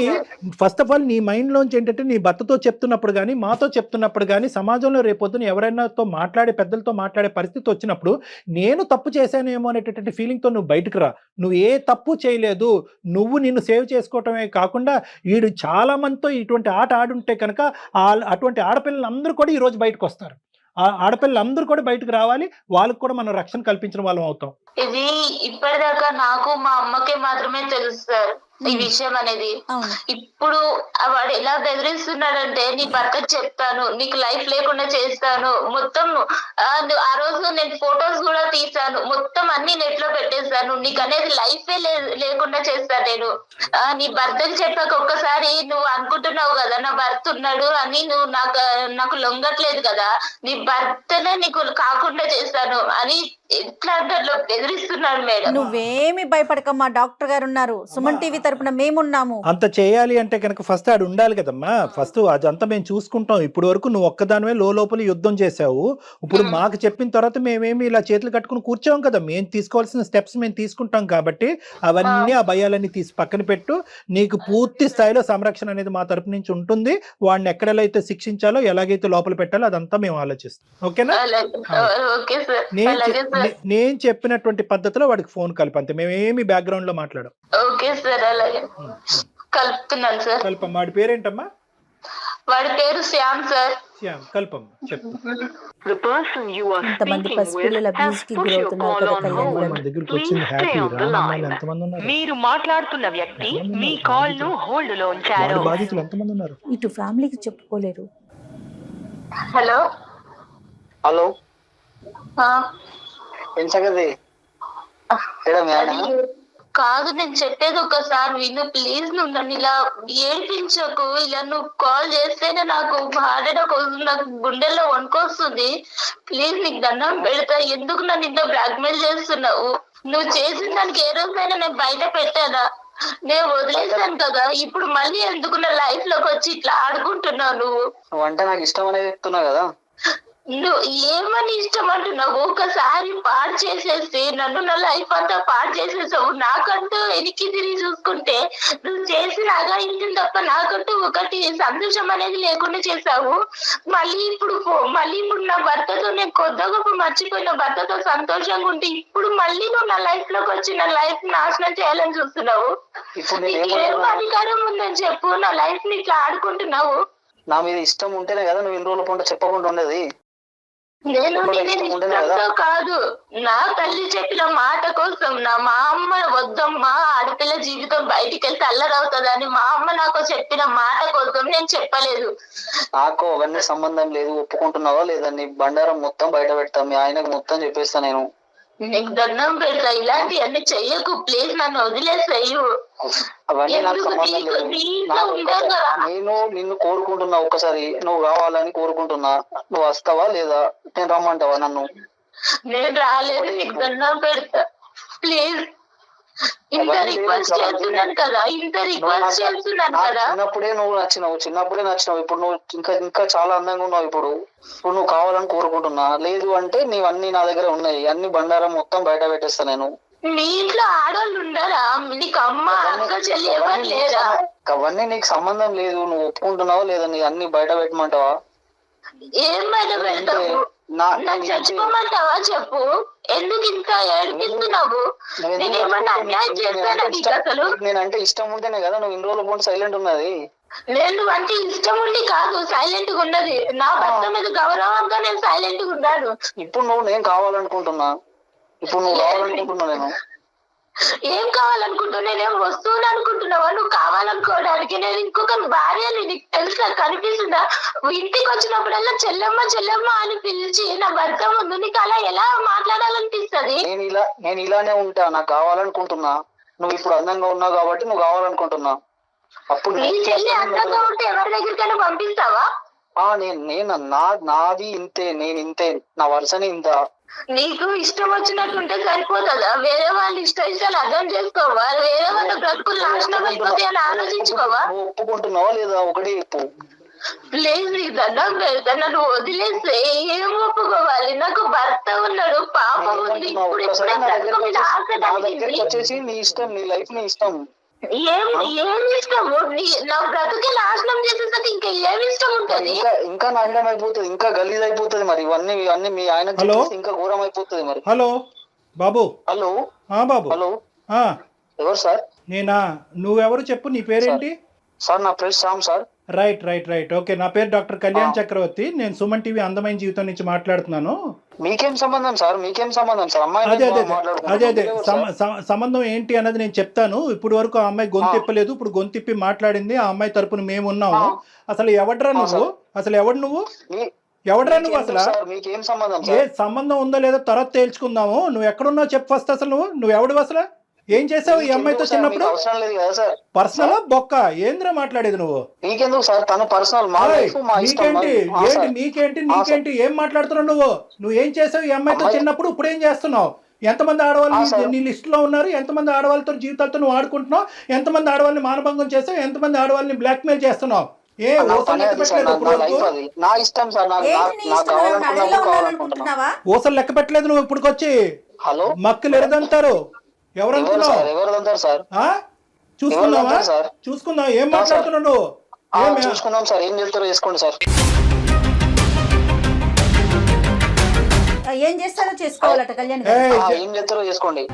ఫస్ట్ ఆఫ్ ఆల్ నీ మైండ్ లోంచి ఏంటంటే, నీ భర్తతో చెప్తున్నప్పుడు కానీ, మాతో చెప్తున్నప్పుడు కానీ, సమాజంలో రేపొద్దున ఎవరైనాతో మాట్లాడే పెద్దలతో మాట్లాడే పరిస్థితి వచ్చినప్పుడు, నేను తప్పు చేశానేమో అనేటటువంటి ఫీలింగ్తో నువ్వు బయటకు రా. నువ్వు ఏ తప్పు చేయలేదు. నువ్వు నిన్ను సేవ్ చేసుకోవటమే కాకుండా వీడు చాలా మందితో ఇటువంటి ఆట ఆడుంటే కనుక అటువంటి ఆడపిల్లలందరూ కూడా ఈరోజు బయటకు వస్తారు. ఆ ఆడపిల్లలందరూ కూడా బయటకు రావాలి. వాళ్ళకు కూడా మనం రక్షణ కల్పించిన వాళ్ళం అవుతాం. ఇది ఇప్పటిదాకా నాకు మా అమ్మకే మాత్రమే తెలుసు సార్ ఈ విషయం అనేది. ఇప్పుడు వాడు ఎలా బెదిరిస్తున్నాడంటే, నీ భర్తకు చెప్తాను, నీకు లైఫ్ లేకుండా చేస్తాను, మొత్తం ఆ రోజు నేను ఫొటోస్ కూడా తీసాను, మొత్తం అన్ని నెట్ లో పెట్టేస్తాను, నీకు అనేది లైఫే లేకుండా చేస్తాను నేను. నీ భర్తకు చెప్పాక ఒక్కసారి నువ్వు అనుకుంటున్నావు కదా నా భర్త ఉన్నాడు అని, నువ్వు నాకు లొంగట్లేదు కదా, నీ భర్తనే నీకు కాకుండా చేస్తాను అని ఎట్లా బెదిరిస్తున్నాడు మేడం. నువ్వేమి భయపడకమ్మా, డాక్టర్ గారు ఉన్నారు, సుమన్ టీవీ తరపున మేమున్నాము. అంత చేయాలి అంటే కనుక ఫస్ట్ ఆడు ఉండాలి కదమ్మా. ఫస్ట్ అదంతా మేము చూసుకుంటాం. ఇప్పుడు వరకు నువ్వు ఒక్కదానివే లోపల యుద్ధం చేసావు. ఇప్పుడు మాకు చెప్పిన తర్వాత మేమేమి ఇలా చేతులు కట్టుకుని కూర్చోం కదా. మేము తీసుకోవాల్సిన స్టెప్స్ మేము తీసుకుంటాం. కాబట్టి అవన్నీ, ఆ భయాలన్నీ తీసి పక్కన పెట్టు. నీకు పూర్తి స్థాయిలో సంరక్షణ అనేది మా తరపు నుంచి ఉంటుంది. వాడిని ఎక్కడైతే శిక్షించాలో, ఎలాగైతే లోపల పెట్టాలో అదంతా మేము ఆలోచిస్తాం. ఓకేనా? నేను చెప్పినటువంటి పద్ధతిలో వాడికి ఫోన్ కలిపంతే. మేమేమి బ్యాక్గ్రౌండ్ లో మాట్లాడం. ఓకే సార్, అలాగే కలుపుతున్నాను సార్. కల్పమ్మ. వాడి పేరేంటమ్మా? వాడి పేరు శ్యామ్ సార్. శ్యామ్, కల్పమ్మ చెప్పు. ఎంతమంది పసిపిల్లలు అబ్యూస్ కి గురవుతున్నారు కదా కళ్యాణ్ గారు. మన దగ్గరికి వచ్చింది హ్యాపీ రామమ్మాయిలు ఎంతమంది ఉన్నారు? మీరు మాట్లాడుతున్న వ్యక్తి మీ కాల్ ను హోల్డ్ లో ఉంచారు. బాధితులు ఎంతమంది ఉన్నారు? ఇటు ఫ్యామిలీకి చెప్పుకోలేరు. హలో హలో పెంచగది కాదు, నేను చెప్పేది ఒకసారి విను ప్లీజ్. నువ్వు నన్ను ఇలా ఏడిపించకు. ఇలా నువ్వు కాల్ చేస్తేనే నాకు హార్ట్ అటాక్ వస్తుంది, నాకు గుండెల్లో వణుకొస్తుంది. ప్లీజ్ నీకు దండం పెడతా, ఎందుకు నన్ను ఇంత బ్లాక్ మెయిల్ చేస్తున్నావు? నువ్వు చేసిన దానికి ఏ రోజైనా నేను బయట పెట్టానా? నేను వదిలేసాను కదా, ఇప్పుడు మళ్ళీ ఎందుకు నా లైఫ్ లోకి వచ్చి ఇట్లా ఆడుకుంటున్నావు? నువ్వు అంటే నాకు ఇష్టం అనేది చెప్తున్నావు కదా. నువ్వు ఏమని ఇష్టం అంటున్నావు? ఒకసారి పాడు చేసేసి నన్ను నా లైఫ్ అంతా పాడు చేసేసావు. నాకంటూ వెనక్కి తిరిగి చూసుకుంటే నువ్వు చేసిన అగాయించిన తప్ప నాకంటూ ఒకటి సంతోషం అనేది లేకుండా చేసావు. మళ్ళీ ఇప్పుడు నా భర్తతో, నేను కొద్ది గొప్ప మర్చిపోయిన భర్తతో సంతోషంగా ఉంటే ఇప్పుడు మళ్ళీ నువ్వు నా లైఫ్ లోకి వచ్చి నా లైఫ్ నాశనం చేయాలని చూస్తున్నావు. ఏం అధికారం ఉందని చెప్పు నా లైఫ్ ని ఇట్లా ఆడుకుంటున్నావు? నా మీద ఇష్టం ఉంటేనే కదా నువ్వు ఇన్ని రోజుల పంట చెప్పకుండా ఉండేది. నేను ఇష్టంతో కాదు, నా తల్లి చెప్పిన మాట కోసం, మా అమ్మ వద్దమ్మా ఆడపిల్ల జీవితం బయటికి వెళ్తే అల్లరవుతుందని మా అమ్మ నాకు చెప్పిన మాట కోసం నేను చెప్పలేదు. నాకు అవన్నీ సంబంధం లేదు. ఒప్పుకుంటున్నావా లేదా? నీ బండారం మొత్తం బయట పెడతా, మీ ఆయనకు మొత్తం చెప్పేస్తా నేను. నీకు దండం పెడతా, ఇలాంటివన్నీ చెయ్యకు ప్లీజ్, నన్ను వదిలేసేయు. అవన్నీ నాకు ఎందుకు సంబంధం నీకు లేదు. నీ ఇంట్లో నాకు ఉంటావు కదా. నేను నిన్ను కోరుకుంటున్నా, ఒక్కసారి నువ్వు కావాలని కోరుకుంటున్నా. నువ్వు వస్తావా లేదా? నేను రమ్మంటావా నన్ను? నేను రాలేదు, నీకు దండం పెడతా ప్లీజ్. ఇంత రిక్వెస్ట్ చేస్తున్నాను కదా, ఇంత రిక్వెస్ట్ చేస్తున్నాను కదా. చిన్నప్పుడే నువ్వు నచ్చినావు. ఇప్పుడు నువ్వు ఇంకా ఇంకా చాలా అందంగా ఉన్నావు. ఇప్పుడు నువ్వు కావాలని కోరుకుంటున్నా. లేదు అంటే నీవన్నీ నా దగ్గర ఉన్నాయి. అన్ని బండారం మొత్తం బయట పెట్టేస్తా నేను. మీ ఇంట్లో ఆడవాళ్ళు ఉండరా? నీకు అమ్మ అక్క చెల్లి ఎవరు లేరా? అవన్నీ నీకు సంబంధం లేదు. నువ్వు ఒప్పుకుంటున్నావా లేదా? నీ అన్ని బయట పెట్టమంటావా? ఏం బయట పెడతావు? నాకు చచ్చిపోమంటావా చెప్పు. ఎందుకు ఇంత ఏడిపిస్తున్నావు? నేనేమన్నా అన్యాయం చేస్తానా నీకు అసలు? నేనంటే ఇష్టం ఉంటేనే కదా నువ్వు ఇన్ని రోజుల పాటు సైలెంట్ ఉన్నది. నేను అంటే ఇష్టం ఉండి కాదు సైలెంట్ గా ఉన్నది. నా భర్త మీద గౌరవంగా నేను సైలెంట్ గా ఉన్నాను. ఇప్పుడు నేను కావాలనుకుంటున్నా. నేను ఏం కావాలనుకుంటున్నా? నేనేం వస్తువులు అనుకుంటున్నావా నువ్వు కావాలనుకోవడానికి? నేను ఇంకొక భార్యని, నీకు తెలుసా, కనిపిస్తుందా? ఇంటికి వచ్చినప్పుడల్లా చెల్లెమ్మ చెల్లెమ్మ అని పిలిచి నా భర్త ముందు నీకు అలా ఎలా మాట్లాడాలనిపిస్తుంది? నేను ఇలానే ఉంటా. నాకు కావాలనుకుంటున్నా. నువ్వు ఇప్పుడు అందంగా ఉన్నావు కాబట్టి నువ్వు కావాలనుకుంటున్నా. అప్పుడు నీ చెల్లి అందంగా ఉంటే ఎవరి దగ్గరికైనా పంపిస్తావా? నేను నాది ఇంతే. నేను ఇంతే. నా వరుసనే ఇంత. నీకు ఇష్టం వచ్చినట్టుంటే సరిపోతుందా? వేరే వాళ్ళు ఇష్టాలు అర్థం చేసుకోవా? వేరే వాళ్ళ బ్రతుకులు నాశనం అయిపోతే అని ఆలోచించుకోవా? నువ్వు ఒప్పుకుంటున్నావా లేదా? ఒకటి చెప్పు ప్లీజ్. నీకు దండం పెడతా, నన్ను వదిలేస్తే ఏం ఒప్పుకోవాలి? నాకు భర్త ఉన్నాడు, పాపం ఉంది. ఇప్పుడు నా దగ్గరికి వచ్చేసి నీ ఇష్టం, నీ లైఫ్ నీ ఇష్టం. ఏం ఇష్టము? నా బ్రతుకే నాశనం చేసేసరికి ఇంకా ఏమి ఇష్టం ఉంటది? ఇంకా నాశనం అయిపోతుంది, ఇంకా గలీజ్ అయిపోతుంది. మరి ఇవన్నీ మీ ఆయన ఇంకా ఘోరం అయిపోతుంది. మరి హలో బాబు. హలో బాబు. హలో ఎవరు సార్? నేనా? నువ్వెవరు చెప్పు, నీ పేరేంటి? సార్ నా పేరు శ్యామ్ సార్. Right okay. నా పేరు డాక్టర్ కళ్యాణ్ చక్రవర్తి. నేను సుమన్ టీవీ అందమైన జీవితం నుంచి మాట్లాడుతున్నాను. మీకేం సంబంధం సార్? అమ్మాయి అదే సంబంధం ఏంటి అన్నది నేను చెప్తాను. ఇప్పుడు వరకు ఆ అమ్మాయి గొంతిప్పలేదు, ఇప్పుడు గొంతిప్పి మాట్లాడింది. ఆ అమ్మాయి తరపున మేము ఉన్నాము. అసలు ఎవడ్రా నువ్వు? ఎవడు నువ్వు? ఎవడ్రా నువ్వు? అసలు మీకేం సంబంధం? ఏ సంబంధం ఉందో లేదో తర్వాత తేల్చుకుందాము. నువ్వు ఎక్కడున్నావు చెప్పు ఫస్ట్. అసలు నువ్వు ఎవడు? అసలు ఏం చేసావు ఈ అమ్మాయితో చిన్నప్పుడు? అవసరం లేదు కదా సార్. పర్సనల్ బొక్క ఏంద్రా మాట్లాడేది నువ్వు? నీకెందుకు సార్? తన పర్సనల్. నీకేంటి ఏం మాట్లాడుతున్నావు నువ్వు? నువ్వేం చేసావు ఈ అమ్మాయితో చిన్నప్పుడు? ఇప్పుడు ఏం చేస్తున్నావు? ఎంతమంది ఆడవాళ్ళు నీ లిస్ట్ లో ఉన్నారు? ఎంతమంది ఆడవాళ్ళతో జీవితాలతో నువ్వు ఆడుకుంటున్నావు? ఎంతమంది ఆడవాళ్ళని మానభంగం చేసావు? ఎంతమంది ఆడవాళ్ళని బ్లాక్ మెయిల్ చేస్తున్నావు? నా ఇష్టం సార్. ఊసలు లెక్క పెట్టలేదు నువ్వు ఇప్పుడు వచ్చి. హలో మక్కులు ఎరదంటారు. ఎవరంటున్నావు? ఎవరంటారు సార్? చూసుకుందాం. ఏం మాట్లాడుతున్నావు నువ్వు? చూసుకుందాం సార్. ఏం చేస్తారో చేసుకోండి సార్. ఏం చేస్తారో చేసుకోవాలట కళ్యాణ్. ఏం చేస్తారో చేసుకోండి.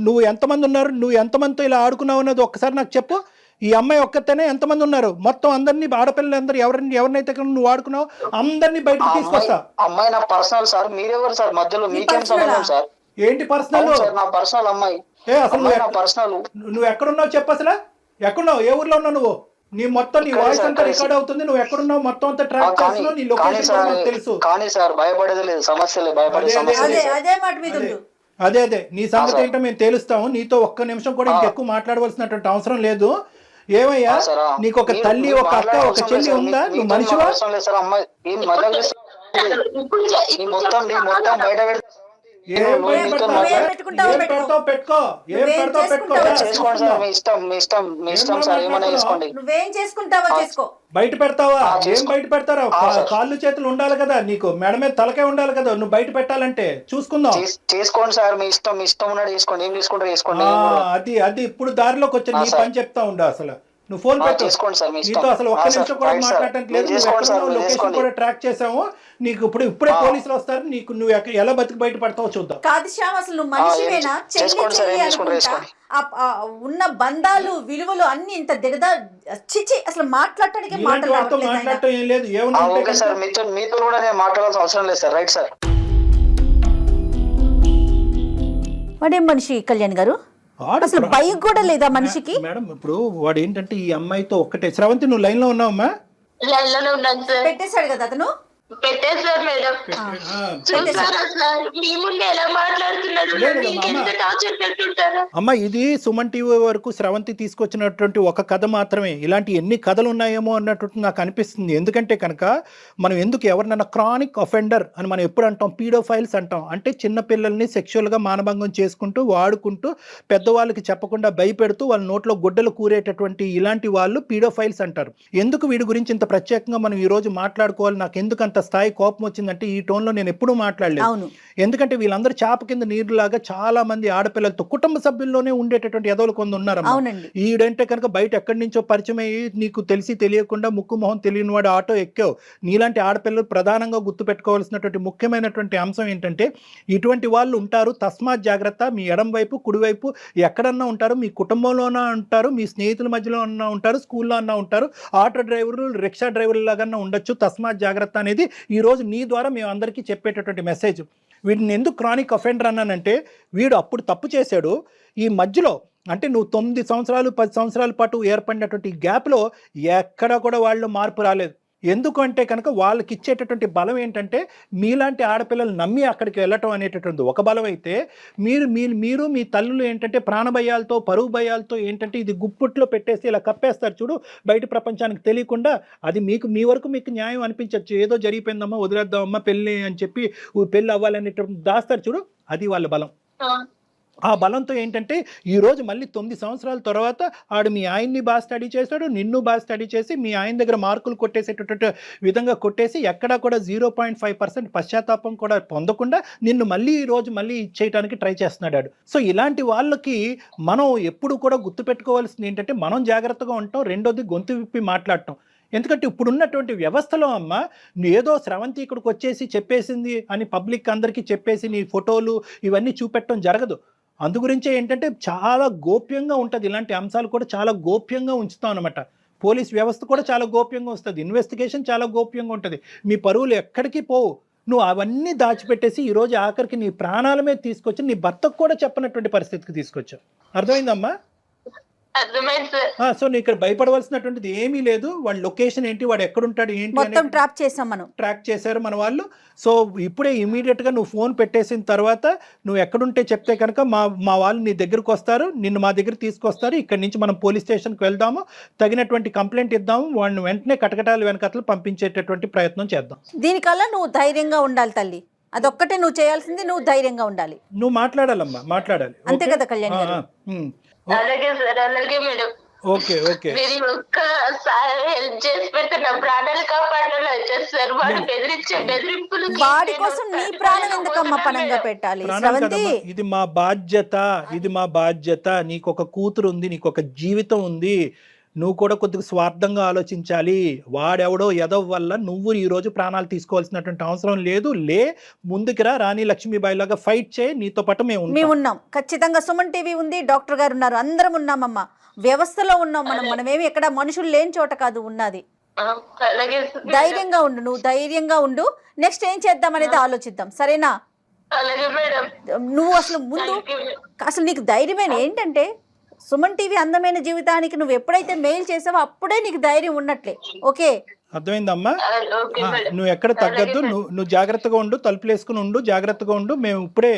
నువ్వు ఎంతమంది ఉన్నారు? నువ్వు ఎంతమందితో ఇలా ఆడుకున్నావు అన్నది ఒక్కసారి నాకు చెప్పు. ఈ అమ్మాయి ఒక్కతేనే ఎంతమంది ఉన్నారు? మొత్తం అందరినీ, ఆడపిల్లలందరూ ఎవరినైతే నువ్వు ఆడుకున్నావు అందరినీ బయటకు తీసుకొస్తా. అమ్మాయి నా పర్సనల్ సార్. మీరెవరు సార్ మధ్యలో? మీకేం సంబంధం సార్? ఏంటి పర్సనల్? నా పర్సనల్ అమ్మాయి. అసలు పర్సనల్. నువ్వు ఎక్కడున్నావు చెప్పు. అసలు ఎక్కడున్నావు? ఏ ఊర్లో ఉన్నావు నువ్వు? నీ వాయిస్ అంతా రికార్డ్ అవుతుంది. నువ్వు ఎక్కడున్నావు మొత్తం అంతా ట్రాక్ చేస్తున్నావు. నీ లొకేషన్ తెలుసు. కానీ సార్ భయపడేది లేదు. సమస్యలే భయపడే సమస్య. అదే నీ సంగతి ఏంటో మేము తేలుస్తాము. నీతో ఒక్క నిమిషం కూడా ఇంకెక్కువ మాట్లాడవలసినటువంటి అవసరం లేదు. ఏమయ్యా, నీకు ఒక తల్లి, ఒక అక్క, ఒక చెల్లి ఉందా? నువ్వు మనిషివా? మొత్తం బయట బయట పెడతావా? ఏం బయట పెడతారా? కాళ్ళు చేతులు ఉండాలి కదా నీకు, మెడ మీద తలకే ఉండాలి కదా నువ్వు బయట పెట్టాలంటే. చూసుకుందాం. చేసుకోండి సార్. మీ ఇష్టం ఉన్నాడు చేసుకోండి. ఏం చేసుకుంటారు చేసుకోండి. అది ఇప్పుడు దారిలోకి వచ్చి నీ పని చెప్తా ఉండు. అసలు నువ్వు ఫోన్ చేసుకోండి సార్. నీతో అసలు ఒక్క నిమిషం కూడా మాట్లాడటానికి లేదు. లొకేషన్ కూడా ట్రాక్ చేసాము. నీకు ఇప్పుడే పోలీసులు వస్తారు. నువ్వు ఎలా బతికి బయట పడతావో చూద్దాం. కాదు శ్యామ్, అసలు నువ్వు మనిషివేనా? ఉన్న బంధాలు, విలువలు అన్ని ఇంత చిచి అసలు మాట్లాడటానికి మాట్లాడటం ఏం లేదు. ఏమన్నా సార్ మీతో కూడా నేను మాట్లాడాల్సిన అవసరం లేదు సార్. Right sir. వాడేం మనిషి కళ్యాణ్ గారు? అసలు భయం కూడా లేదా మనిషికి? మేడం ఇప్పుడు వాడు ఏంటంటే ఈ అమ్మాయితో ఒక్కటే. శ్రవంతి నువ్వు లైన్ లో ఉన్నావమ్మా? లైన్ లోనే ఉన్నాను సార్. పెట్టేశాడు కదా అతను. పెట్టేశారు మేడం. చూసారా సార్ మీ ముందు ఎలా మాట్లాడుతున్నాడు? ఎంత టార్చర్ పెట్టుంటారా? అమ్మ ఇది సుమన్ టీవీ వరకు స్రవంతి తీసుకొచ్చినటువంటి ఒక కథ మాత్రమే. ఇలాంటి ఎన్ని కథలు ఉన్నాయేమో అన్నట్టు నాకు అనిపిస్తుంది. ఎందుకంటే కనుక మనం ఎందుకు ఎవరినైనా క్రానిక్ అఫెండర్ అని మనం ఎప్పుడు అంటాం, పీడోఫైల్స్ అంటాం. అంటే చిన్నపిల్లల్ని సెక్షువల్గా మానభంగం చేసుకుంటూ వాడుకుంటూ పెద్దవాళ్ళకి చెప్పకుండా భయపెడుతూ వాళ్ళ నోట్లో గుడ్డలు కూరేటటువంటి ఇలాంటి వాళ్ళు పీడోఫైల్స్ అంటారు. ఎందుకు వీడి గురించి ఇంత ప్రత్యేకంగా మనం ఈ రోజు మాట్లాడుకోవాలి? నాకు ఎందుకు అంత స్థాయి కోపం వచ్చిందంటే ఈ టోన్లో నేను ఎప్పుడూ మాట్లాడలేదు. ఎందుకంటే వీళ్ళందరూ చాప కింద నీరులాగా చాలా మంది ఆడపిల్లలతో కుటుంబ సభ్యుల్లోనే ఉండేటటువంటి ఎదవలు కొంత ఉన్నారు. ఈడంటే కనుక బయట ఎక్కడి నుంచో పరిచయం అయ్యి నీకు తెలిసి తెలియకుండా ముక్కు మొహం తెలియని వాడు ఆటో ఎక్కావు. నీలాంటి ఆడపిల్లలు ప్రధానంగా గుర్తు పెట్టుకోవాల్సినటువంటి ముఖ్యమైనటువంటి అంశం ఏంటంటే ఇటువంటి వాళ్ళు ఉంటారు, తస్మాత్ జాగ్రత్త. మీ ఎడం వైపు కుడివైపు ఎక్కడన్నా ఉంటారు, మీ కుటుంబంలోనే ఉంటారు, మీ స్నేహితుల మధ్యలో అన్నా ఉంటారు, స్కూల్లో అన్నా ఉంటారు, ఆటో డ్రైవర్లు రిక్షా డ్రైవర్లు లాగా ఉండొచ్చు. తస్మాత్ జాగ్రత్త అనేది ఈరోజు నీ ద్వారా మేము అందరికీ చెప్పేటటువంటి మెసేజ్. వీడిని ఎందుకు క్రానిక్ అఫెండర్ అన్నానంటే వీడు అప్పుడు తప్పు చేశాడు. ఈ మధ్యలో అంటే నువ్వు 9 సంవత్సరాలు 10 సంవత్సరాల పాటు ఏర్పడినటువంటి గ్యాప్లో ఎక్కడ కూడా వాళ్ళు మార్పు రాలేదు. ఎందుకంటే కనుక వాళ్ళకి ఇచ్చేటటువంటి బలం ఏంటంటే మీలాంటి ఆడపిల్లలు నమ్మి అక్కడికి వెళ్ళటం అనేటటువంటి ఒక బలం అయితే మీరు మీ తల్లులు ఏంటంటే ప్రాణభయాలతో పరువు భయాలతో ఏంటంటే ఇది గుప్పుట్లో పెట్టేసి ఇలా కప్పేస్తారు చూడు, బయట ప్రపంచానికి తెలియకుండా. అది మీకు మీ వరకు మీకు న్యాయం అనిపించవచ్చు, ఏదో జరిగిపోయిందమ్మా వదిలేద్దామమ్మా పెళ్ళి అని చెప్పి పెళ్ళి అవ్వాలనేటటువంటి దాస్తారు చూడు, అది వాళ్ళ బలం. ఆ బలంతో ఏంటంటే ఈరోజు మళ్ళీ 9 సంవత్సరాల తర్వాత ఆడు మీ ఆయన్ని బాగా స్టడీ చేశాడు, నిన్ను బాగా స్టడీ చేసి మీ ఆయన దగ్గర మార్కులు కొట్టేసేటటువంటి విధంగా కొట్టేసి ఎక్కడా కూడా 0.5% పశ్చాత్తాపం కూడా పొందకుండా నిన్ను మళ్ళీ ఈరోజు మళ్ళీ ఇచ్చేయడానికి ట్రై చేస్తున్నాడు. సో ఇలాంటి వాళ్ళకి మనం ఎప్పుడు కూడా గుర్తుపెట్టుకోవాల్సింది ఏంటంటే మనం జాగ్రత్తగా ఉంటాం, రెండోది గొంతు విప్పి మాట్లాడటం. ఎందుకంటే ఇప్పుడున్నటువంటి వ్యవస్థలో అమ్మ ఏదో స్రవంతి ఇక్కడికి వచ్చేసి చెప్పేసింది అని పబ్లిక్ అందరికీ చెప్పేసి నీ ఫోటోలు ఇవన్నీ చూపెట్టడం జరగదు. అందుగురించే ఏంటంటే చాలా గోప్యంగా ఉంటుంది. ఇలాంటి అంశాలు కూడా చాలా గోప్యంగా ఉంచుతాం అనమాట. పోలీస్ వ్యవస్థ కూడా చాలా గోప్యంగా వస్తుంది, ఇన్వెస్టిగేషన్ చాలా గోప్యంగా ఉంటుంది. మీ పరువులు ఎక్కడికి పోవు. నువ్వు అవన్నీ దాచిపెట్టేసి ఈరోజు ఆఖరికి నీ ప్రాణాల మీద తీసుకొచ్చి నీ భర్తకు కూడా చెప్పనటువంటి పరిస్థితికి తీసుకొచ్చావు. అర్థమైందమ్మా? సో నీ ఇక్కడ భయపడవలసినటువంటిది ఏమీ లేదు. వాడి లొకేషన్ ఏంటి, వాడు ఎక్కడుంటాడు ఏంటి మొత్తం ట్రాక్ చేసాం, మనం ట్రాక్ చేశారు మన వాళ్ళు. సో ఇప్పుడే ఇమీడియట్గా నువ్వు ఫోన్ పెట్టేసిన తర్వాత నువ్వు ఎక్కడుంటే చెప్తే కనుక మా వాళ్ళు నీ దగ్గరకు వస్తారు, నిన్ను మా దగ్గర తీసుకొస్తారు. ఇక్కడి నుంచి మనం పోలీస్ స్టేషన్కి వెళ్దాము, తగినటువంటి కంప్లైంట్ ఇద్దాము, వాడిని వెంటనే కటకటాలు వెనకట్లు పంపించేటటువంటి ప్రయత్నం చేద్దాం. దీనికల్లా నువ్వు ధైర్యంగా ఉండాలి తల్లి, అదొక్కటే నువ్వు చేయాల్సింది. నువ్వు ధైర్యంగా ఉండాలి, నువ్వు మాట్లాడాలమ్మా, మాట్లాడాలి. అంతే కదా కళ్యాణ్ గారు? అలాగే సార్, అలాగే మేడం. ఓకే ఓకే, మీరు ఒక్కసారి హెల్ప్ చేసి పెడితే నా ప్రాణాలు కాపాడాలి సార్. వాడు బెదిరించే బెదిరింపులు వాడి కోసం నీ ప్రాణం ఎందుకమ్మా పణంగా పెట్టాలి? స్రవంతి, ఇది మా బాధ్యత, ఇది మా బాధ్యత. నీకు ఒక కూతురు ఉంది, నీకు ఒక జీవితం ఉంది. నువ్వు కూడా కొద్దిగా స్వార్థంగా ఆలోచించాలి. వాడెవడో ఎదవ వల్ల నువ్వు ఈరోజు ప్రాణాలు తీసుకోవాల్సినటువంటి అవసరం లేదు. ముందుకురా, రాణి లక్ష్మీబాయి లాగా ఫైట్ చేయి, నీతో పాటు మేము ఉన్నాం. ఖచ్చితంగా సుమన్ టీవీ ఉంది, డాక్టర్ గారు ఉన్నారు, అందరం ఉన్నామమ్మా. వ్యవస్థలో ఉన్నాం మనమేమి ఎక్కడ మనుషులు లేని చోట కాదు ఉన్నది. ధైర్యంగా ఉండు, నువ్వు ధైర్యంగా ఉండు. నెక్స్ట్ ఏం చేద్దాం అనేది ఆలోచిద్దాం, సరేనా? నువ్వు అసలు నీకు ధైర్యమైన ఏంటంటే సుమన్ టీవీ అందమైన జీవితానికి నువ్వు ఎప్పుడైతే మెయిల్ చేసావో అప్పుడే నీకు ధైర్యం ఉన్నట్లే. ఓకే, అర్థమైందమ్మా? నువ్వు ఎక్కడ తగ్గద్దు, నువ్వు జాగ్రత్తగా ఉండు, తలుపులు వేసుకుని ఉండు, జాగ్రత్తగా ఉండు. మేము ఇప్పుడే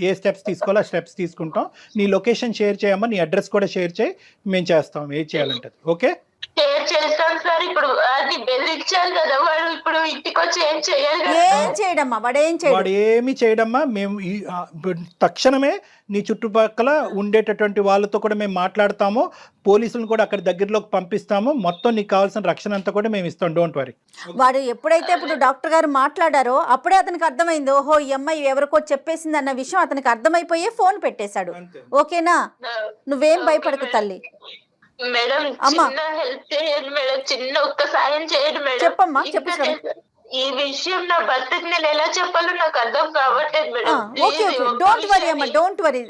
ఏ స్టెప్స్ తీసుకోవాలో ఆ స్టెప్స్ తీసుకుంటాం. నీ లొకేషన్ షేర్ చేయమ్మా, నీ అడ్రస్ కూడా షేర్ చేయి, మేము చేస్తాం ఏం చేయాలంటే. ఓకే, చేస్తాను సార్. ఇప్పుడు అది బెదిరించారు కదా, వాడు ఇప్పుడు ఇంటికి వచ్చి ఏం చేయాలి? ఏం చేయడమ్మా, వాడు ఏమి చేయడమ్మా. మేము తక్షణమే నీ చుట్టుపక్కల ఉండేటటువంటి వాళ్ళతో కూడా మేము మాట్లాడతాము, పోలీసులను కూడా అక్కడ దగ్గరలోకి పంపిస్తాము. మొత్తం నీకు కావాల్సిన రక్షణ అంతా కూడా మేము ఇస్తాం, డోంట్ వరీ. వాడు ఎప్పుడైతే ఇప్పుడు డాక్టర్ గారు మాట్లాడారో అప్పుడే అతనికి అర్థమైంది, ఓహో ఈ అమ్మాయి ఎవరికో చెప్పేసింది అన్న విషయం అతనికి అర్థమైపోయే ఫోన్ పెట్టేశాడు. ఓకేనా? నువ్వేం భయపడకు తల్లి. మేడం, చిన్న హెల్ప్ చేయండి మేడం, చిన్న ఒక్క సాయం చేయండి మేడం. చెప్పమ్మా, చెప్పు. ఈ విషయం నా భర్తకి నేను ఎలా చెప్పాలో నాకు అర్థం కావట్లేదు మేడం. డోంట్ వరీ అమ్మా, డోంట్ వరీ.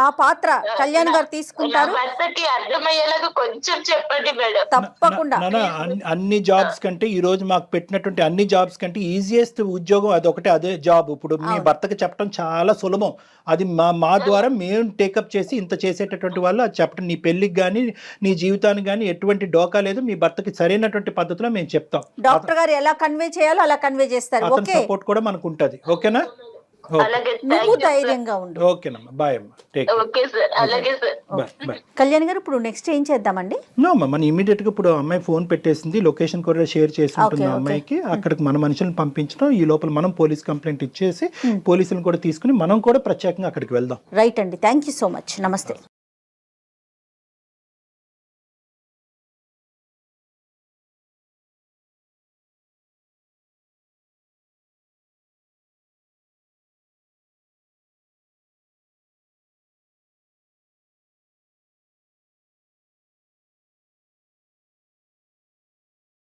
ఆ పాత్ర కళ్యాణ్ గారు తీసుకుంటారు. భర్తకి అర్థమయ్యేలాగా కొంచెం చెప్పండి మేడం. తప్పకుండా. అన్ని జాబ్స్ కంటే ఈ రోజు మాకు పెట్టినటువంటి అన్ని జాబ్స్ కంటే ఈజియెస్ట్ ఉద్యోగం అదొకటే, అదే జాబ్. ఇప్పుడు మీ భర్తకి చెప్పడం చాలా సులభం. అది మా ద్వారా మేము టేకప్ చేసి ఇంత చేసేటటువంటి వాళ్ళు అది చెప్పడం. నీ పెళ్లికి కానీ నీ జీవితానికి కానీ ఎటువంటి డోకా లేదు. మీ భర్తకి సరైనటువంటి పద్ధతిలో మేము చెప్తాం. డాక్టర్ గారు ఎలా కన్వే చేయాలో అలా కన్వే చేస్తారు. అతని ఓకే, సపోర్ట్ కూడా మనకు ఉంటది. ఓకేనా? అలాగే నువ్వు ధైర్యంగా ఉండు. ఓకేనమ్మా, బాయ్ అమ్మా, టేక్ ఓకే సార్, అలాగే సార్. Bye bye. కళ్యాణ్ గారు ఇప్పుడు నెక్స్ట్ ఏం చేద్దామండి? నో అమ్మా, మన ఇమీడియట్ గా ఇప్పుడు అమ్మాయి ఫోన్ పెట్టేసింది, లొకేషన్ కూడా షేర్ చేసి ఉంటుంది Okay, అమ్మాయికి. అక్కడికి మన మనుషులను పంపించడం, ఈ లోపల మనం పోలీస్ కంప్లైంట్ ఇచ్చేసి పోలీసులను కూడా తీసుకుని మనం కూడా ప్రత్యేకంగా అక్కడికి వెళ్దాం. రైట్ అండి, థ్యాంక్ యూ సో మచ్. నమస్తే.